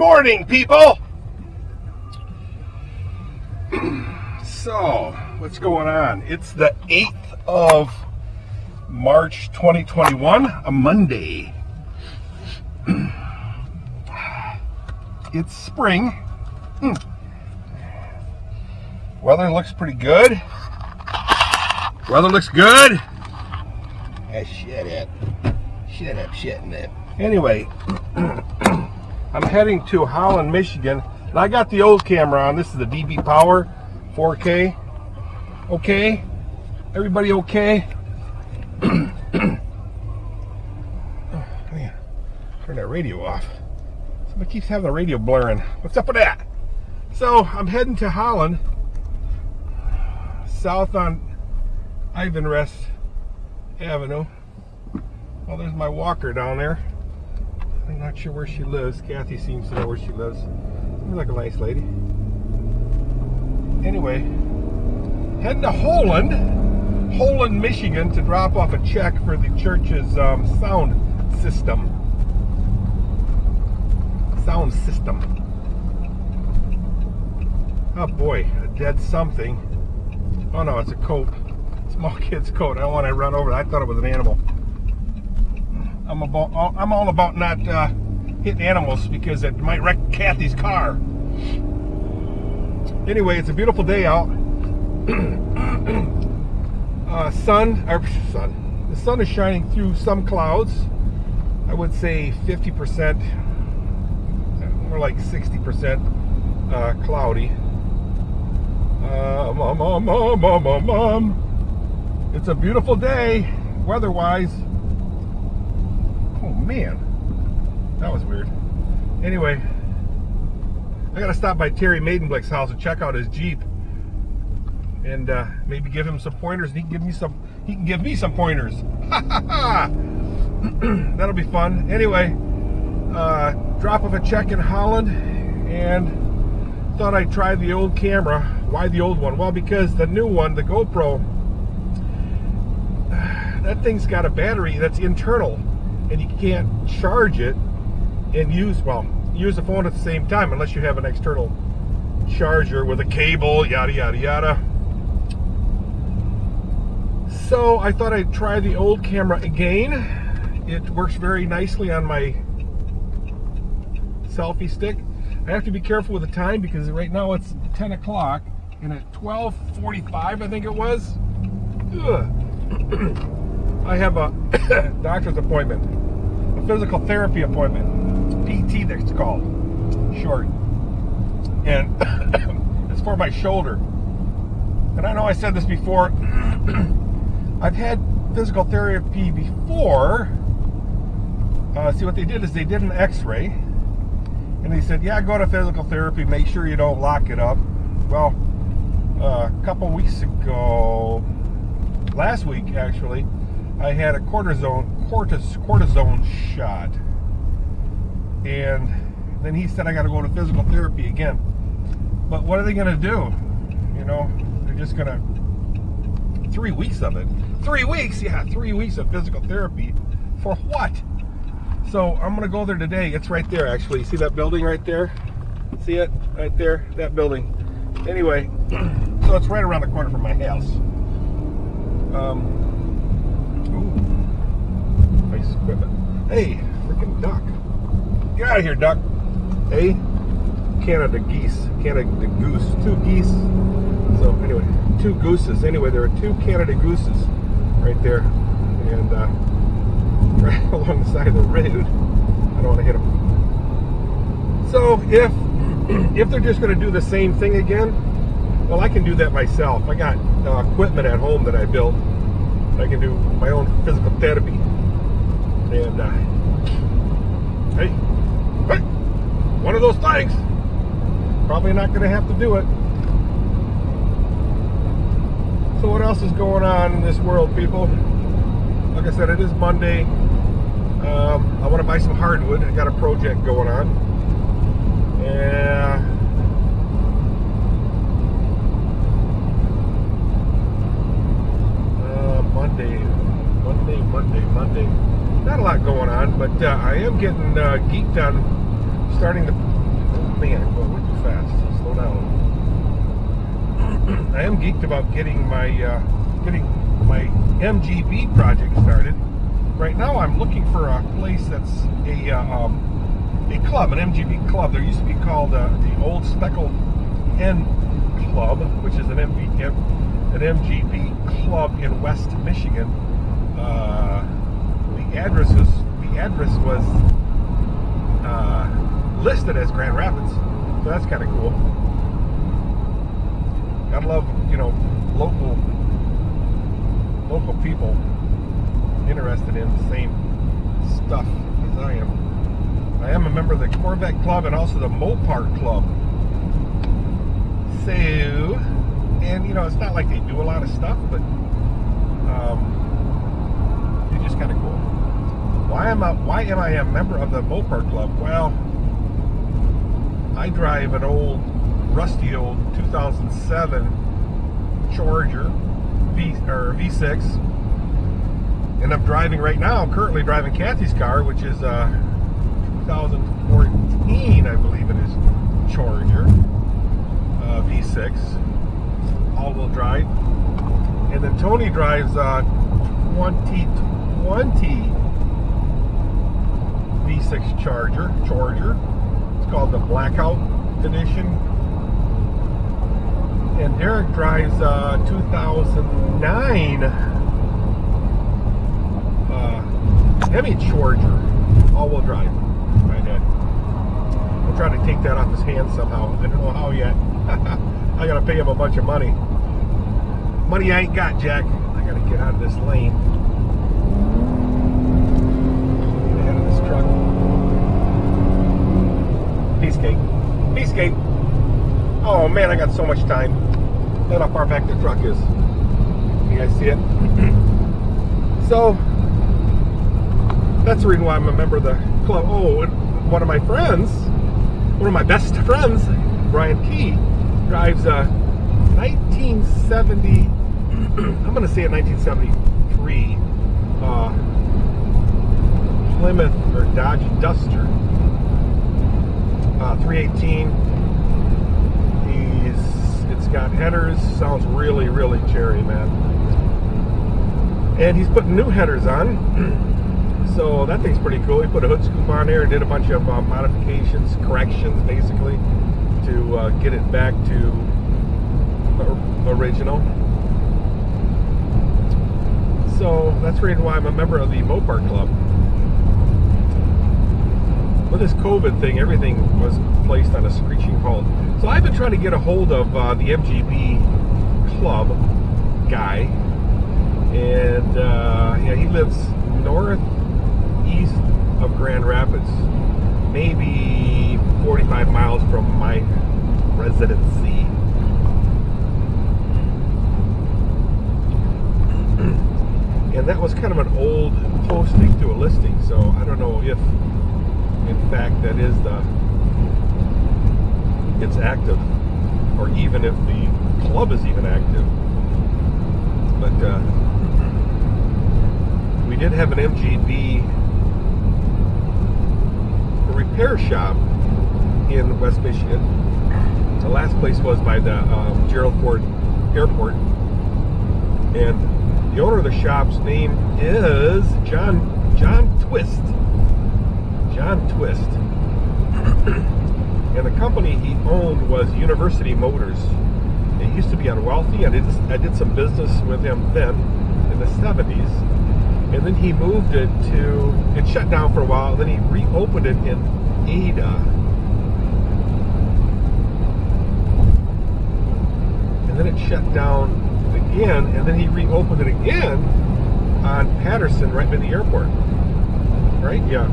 morning, people. So, what's going on? It's the 8th of March 2021, a Monday. It's spring. Weather looks pretty good. Weather looks good. Shut up, shutting up. Anyway, I'm heading to Holland, Michigan. And I got the old camera on. This is the DB Power 4K. Okay? Everybody okay? Man, turn that radio off. Somebody keeps having the radio blaring. What's up with that? So, I'm heading to Holland, south on Ivanrest Avenue. Well, there's my walker down there. I'm not sure where she lives. Kathy seems to know where she lives. Seems like a nice lady. Anyway, heading to Holland, Michigan to drop off a check for the church's sound system. Oh boy, a dead something. Oh no, it's a coat. Small kid's coat. I don't want to run over it. I thought it was an animal. I'm all about not hitting animals because it might wreck Kathy's car. Anyway, it's a beautiful day out. The sun is shining through some clouds. I would say 50%, more like 60% cloudy. It's a beautiful day, weather-wise. Oh man, that was weird. Anyway, I gotta stop by Terry Maidenblick's house and check out his Jeep, and maybe give him some pointers. And he can give me some pointers. That'll be fun. Anyway, drop off a check in Holland, and thought I'd try the old camera. Why the old one? Well, because the new one, the GoPro, that thing's got a battery that's internal, and you can't charge it and use the phone at the same time unless you have an external charger with a cable, yada yada yada. So I thought I'd try the old camera again. It works very nicely on my selfie stick. I have to be careful with the time because right now it's 10 o'clock, and at 12:45 I think it was, I have a doctor's appointment, a physical therapy appointment, PT that's called, short, and it's for my shoulder. And I know I said this before, I've had physical therapy before. See, what they did is they did an x-ray, and they said, yeah, go to physical therapy, make sure you don't lock it up. Well, a couple weeks ago, last week actually, I had a cortisone shot, and then he said I got to go to physical therapy again. But what are they going to do? You know, they're just going to 3 weeks of it. 3 weeks, yeah, 3 weeks of physical therapy for what? So I'm going to go there today. It's right there, actually. See that building right there? See it right there? That building. Anyway, so it's right around the corner from my house. Nice equipment. Hey, freaking duck. Get out of here, duck. Hey, Canada goose. 2 geese. So anyway, 2 gooses. Anyway, there are 2 Canada gooses right there. And right along the side of the road. I don't want to hit them. So if they're just going to do the same thing again, well, I can do that myself. I got equipment at home that I built. I can do my own physical therapy. And hey, one of those things. Probably not going to have to do it. So what else is going on in this world, people? Like I said, it is Monday. I want to buy some hardwood. I got a project going on. Yeah. Monday. Not a lot going on, but I am getting geeked on starting to man, I'm going way too fast. Slow down. I am geeked about getting my MGB project started. Right now, I'm looking for a place that's a club, an MGB club. There used to be called the Old Speckled Hen Club, which is an MGB club in West Michigan. The address was listed as Grand Rapids, so that's kind of cool. Gotta love, local people interested in the same stuff as I am. I am a member of the Corvette Club and also the Mopar Club. So, and it's not like they do a lot of stuff, but it's just kind of cool. Why am I a member of the Mopar Club? Well, I drive an rusty old 2007 Charger V6, and I'm driving right now. I'm currently driving Kathy's car, which is 2014, I believe it is, Charger V6, all-wheel drive. And then Tony drives 2020 V6 Charger. It's called the Blackout Edition. And Dirk drives 2009 Hemi Charger, all-wheel drive. Right ahead. I'm trying to take that off his hands somehow. I don't know how yet. I gotta pay him a bunch of money. Money I ain't got, Jack. I gotta get out of this lane. Get ahead of this truck. Peacecake. Oh man, I got so much time. Look how far back the truck is. You guys see it? So, that's the reason why I'm a member of the club. Oh, and one of my best friends, Brian Key, drives a 1970, I'm going to say a 1973 Plymouth or Dodge Duster 318. It's got headers, sounds really, really cherry, man. And he's putting new headers on. So that thing's pretty cool. He put a hood scoop on there and did a bunch of modifications, corrections, basically, to get it back to original. So that's the reason why I'm a member of the Mopar Club. With this COVID thing, everything was placed on a screeching halt. So I've been trying to get a hold of the MGB Club guy, and yeah, he lives northeast of Grand Rapids, maybe 45 miles from my residency. And that was kind of an old posting to a listing, so I don't know if in fact that is it's active, or even if the club is even active. But we did have an MGB repair shop in West Michigan. The last place was by the Gerald Ford Airport, and the owner of the shop's name is John Twist. And the company he owned was University Motors. It used to be on Wealthy. I did some business with him then in the 70s. And then he moved it to, it shut down for a while, then he reopened it in Ada. And then it shut down again, and then he reopened it again on Patterson, right by the airport. Right? Yeah.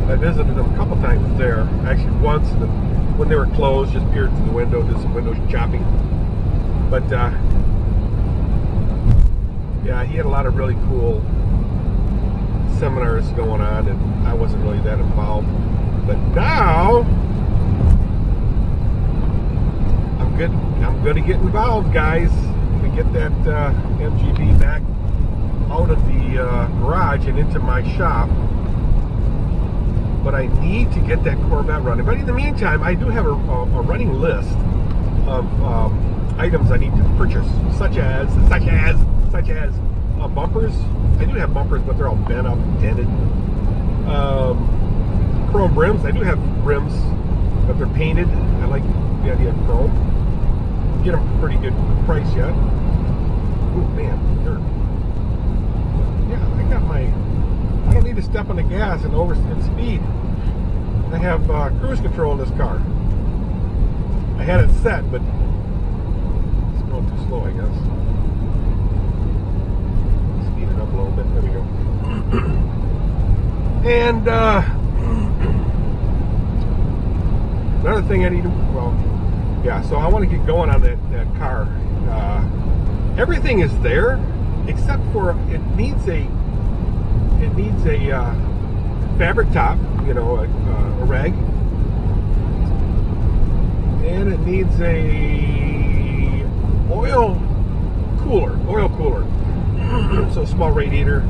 I visited them a couple times there. Actually, once, and then when they were closed, just peered through the window, did some window shopping. But yeah, he had a lot of really cool seminars going on, and I wasn't really that involved. But now I'm going to get involved, guys. To get that MGB back out of the garage and into my shop. but I need to get that Corvette running. But in the meantime, I do have a running list of items I need to purchase, such as bumpers. I do have bumpers, but they're all bent up and dented. Chrome rims. I do have rims, but they're painted. I like the idea of chrome. Get them for a pretty good price yet. Ooh, man, Dirk. Yeah, I got my. I don't need to step on the gas and overspin speed. I have cruise control in this car. I had it set, but it's going too slow, I guess. Speed it up a little bit. There we go. And another thing I need to, yeah, so I want to get going on that car. Everything is there, except for it needs a fabric top, you know, a rag, and it needs a oil cooler. So small radiator.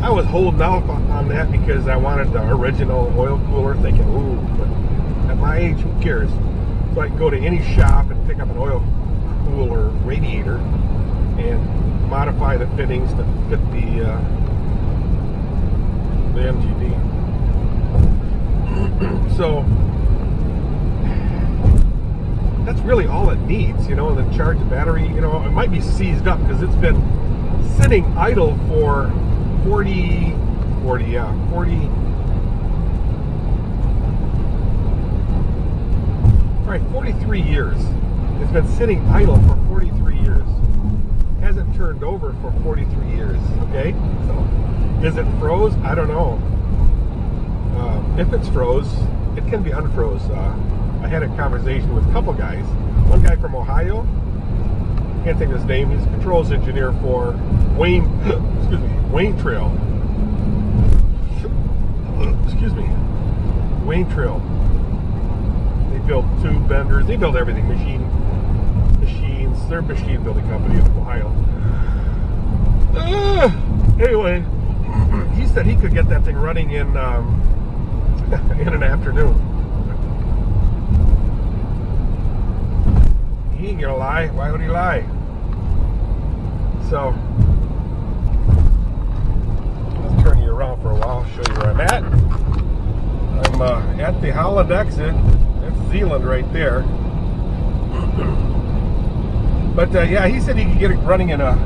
I was holding off on that because I wanted the original oil cooler, thinking, ooh, but at my age, who cares? So I can go to any shop and pick up an oil cooler radiator and modify the fittings to fit the MGB. So that's really all it needs, you know, and then charge the battery. You know, it might be seized up because it's been sitting idle for 40, right, 43 years. It's been sitting idle for 43 years. Hasn't turned over for 43 years, okay? So, is it froze? I don't know. If it's froze, it can be unfroze. I had a conversation with a couple guys. One guy from Ohio, can't think of his name, he's a controls engineer for Wayne Trail. Wayne Trail. They build tube benders, they build everything, machines. They're a machine building company in Ohio. Anyway, he said he could get that thing running in in an afternoon. He ain't gonna lie. Why would he lie? So I'll turn you around for a while, show you where I'm at. I'm at the Holland exit. That's Zeeland right there. But yeah, he said he could get it running in an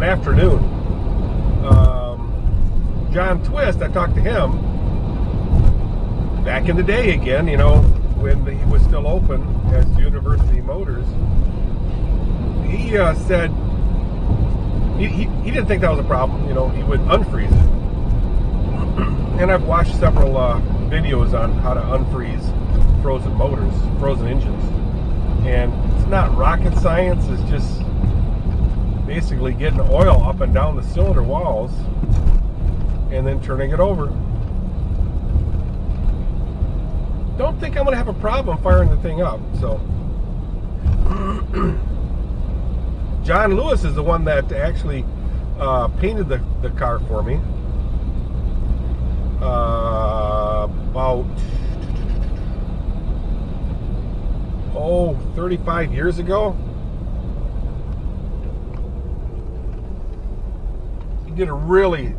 afternoon. John Twist, I talked to him back in the day again, you know, when he was still open as University Motors. He said he didn't think that was a problem, you know, he would unfreeze it. And I've watched several videos on how to unfreeze frozen motors, frozen engines. And it's not rocket science, it's just basically getting oil up and down the cylinder walls and then turning it over. Don't think I'm going to have a problem firing the thing up. So John Lewis is the one that actually painted the car for me about 35 years ago. He did a really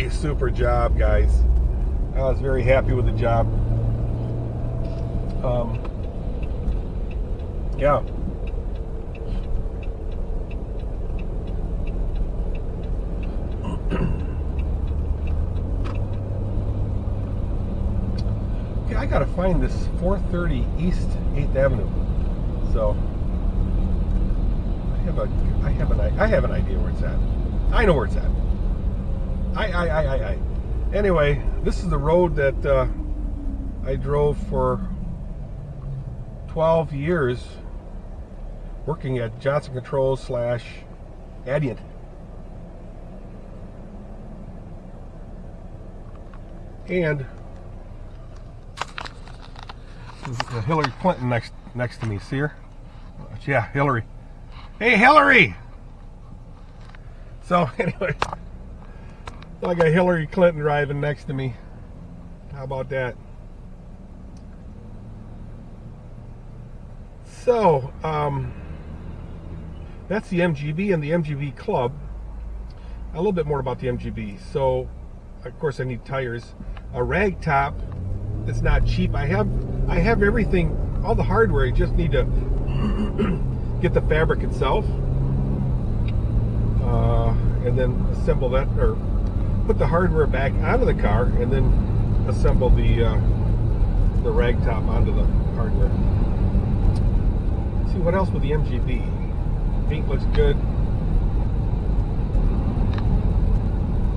super job, guys. I was very happy with the job. Yeah. Okay, I gotta find this 430 East 8th Avenue. So I have an idea where it's at. I know where it's at. Anyway, this is the road that I drove for 12 years working at Johnson Controls / Adient. And Hillary Clinton next to me. See her? Yeah, Hillary. Hey, Hillary! So anyway, I got Hillary Clinton driving next to me. How about that? So, that's the MGB and the MGB Club. A little bit more about the MGB. So, of course, I need tires. A rag top. It's not cheap. I have everything, all the hardware. You just need to get the fabric itself, and then assemble that, or put the hardware back onto the car, and then assemble the rag top onto the hardware. Let's see what else with the MGB. Paint looks good.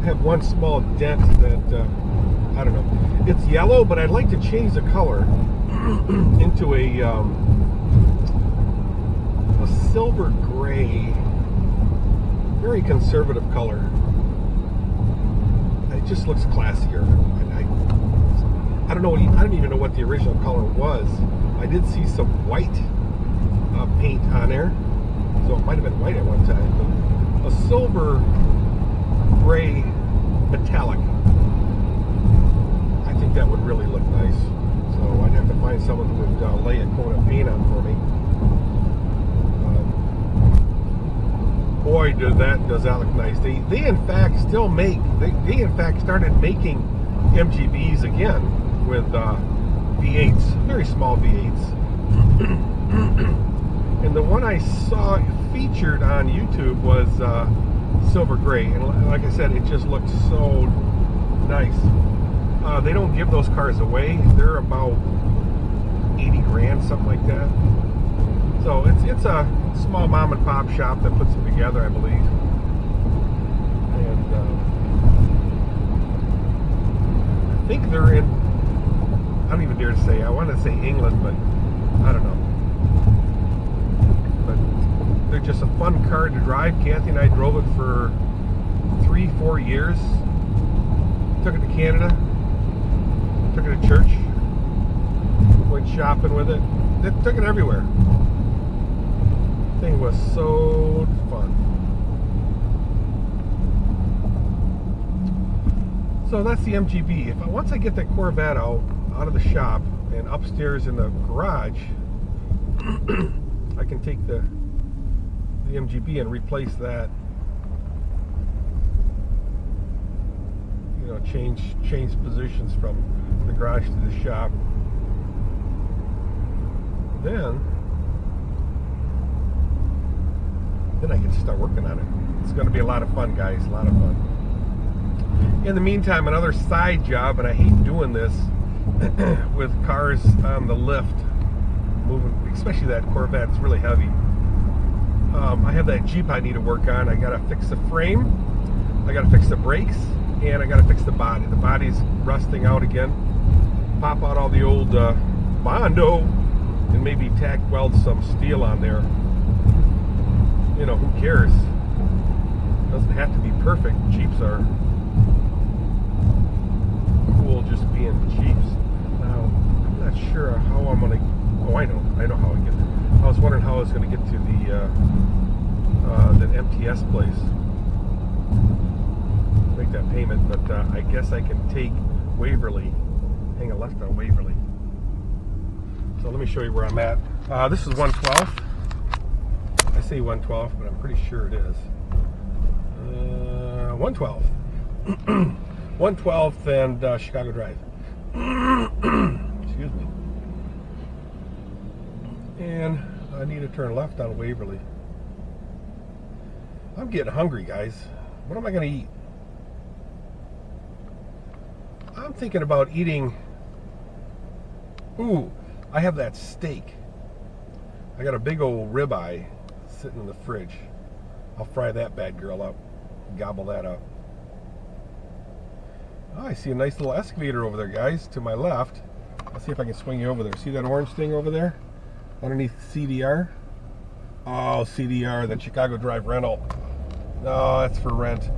I have one small dent that I don't know. It's yellow, but I'd like to change the color into a silver gray, very conservative color. It just looks classier. I don't know. I don't even know what the original color was. I did see some white paint on there, so it might have been white at one time. But a silver gray metallic. I think that would really look nice. So I'd have to find someone who would lay a coat of paint on for me. Boy, does that look nice. They in fact still make. They in fact started making MGBs again with V8s, very small V8s. And the one I saw featured on YouTube was silver gray, and like I said, it just looked so nice. They don't give those cars away. They're about 80 grand, something like that. So it's a small mom and pop shop that puts them together, I believe. And I think they're in, I don't even dare to say, I want to say England, but I don't know. But they're just a fun car to drive. Kathy and I drove it for 3-4 years. Took it to Canada. Took it to church. Went shopping with it. Took it everywhere. Thing was so fun. So that's the MGB. Once I get that Corvette out of the shop and upstairs in the garage, I can take the MGB and replace that. You know, change positions from the garage to the shop. Then I get to start working on it. It's going to be a lot of fun, guys. A lot of fun. In the meantime, another side job, and I hate doing this with cars on the lift, moving, especially that Corvette. It's really heavy. I have that Jeep I need to work on. I got to fix the frame. I got to fix the brakes, and I got to fix the body. The body's rusting out again. Pop out all the old Bondo, and maybe tack weld some steel on there. You know, who cares? Doesn't have to be perfect. Jeeps are cool just being Jeeps. Now, I'm not sure how I'm gonna. Oh, I know how I get there. I was wondering how I was gonna get to the MTS place, make that payment. But I guess I can take Waverly, hang a left on Waverly. So let me show you where I'm at. This is 112th. I say 112th, but I'm pretty sure it is. 112th. 112th and Chicago Drive. Excuse me. And I need to turn left on Waverly. I'm getting hungry, guys. What am I going to eat? I'm thinking about eating... Ooh, I have that steak. I got a big old ribeye sitting in the fridge. I'll fry that bad girl up. Gobble that up. Oh, I see a nice little excavator over there, guys, to my left. Let's see if I can swing you over there. See that orange thing over there? Underneath CDR? Oh, CDR, that Chicago Drive rental. No, that's for rent.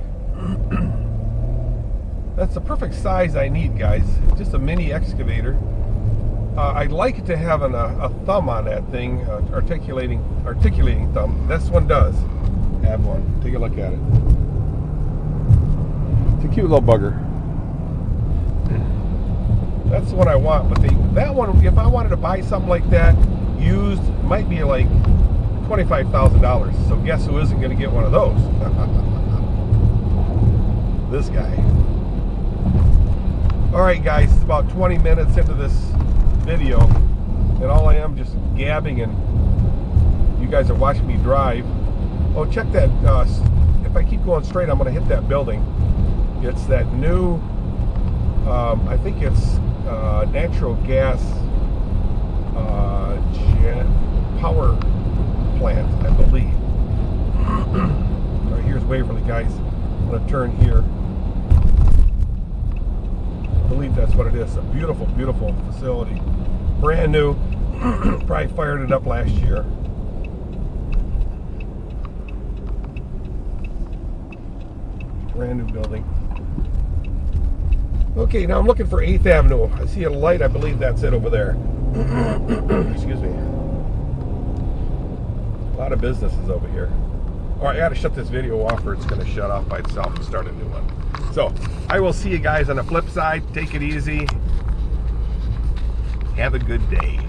That's the perfect size I need, guys. Just a mini excavator. I'd like to have a thumb on that thing, articulating thumb. This one does have one. Take a look at it. It's a cute little bugger. That's the one I want, but that one, if I wanted to buy something like that used, might be like $25,000. So guess who isn't going to get one of those? This guy. All right, guys, it's about 20 minutes into this video, and all I am just gabbing, and you guys are watching me drive. Oh, check that. If I keep going straight, I'm going to hit that building. It's that new, I think it's natural gas power plant, I believe. All right, here's Waverly, guys. I'm going to turn here. I believe that's what it is. A beautiful, beautiful facility. Brand new. Probably fired it up last year. Brand new building. Okay, now I'm looking for 8th Avenue. I see a light. I believe that's it over there. Excuse me. A lot of businesses over here. All right, I got to shut this video off or it's going to shut off by itself and start a new one. So, I will see you guys on the flip side. Take it easy. Have a good day.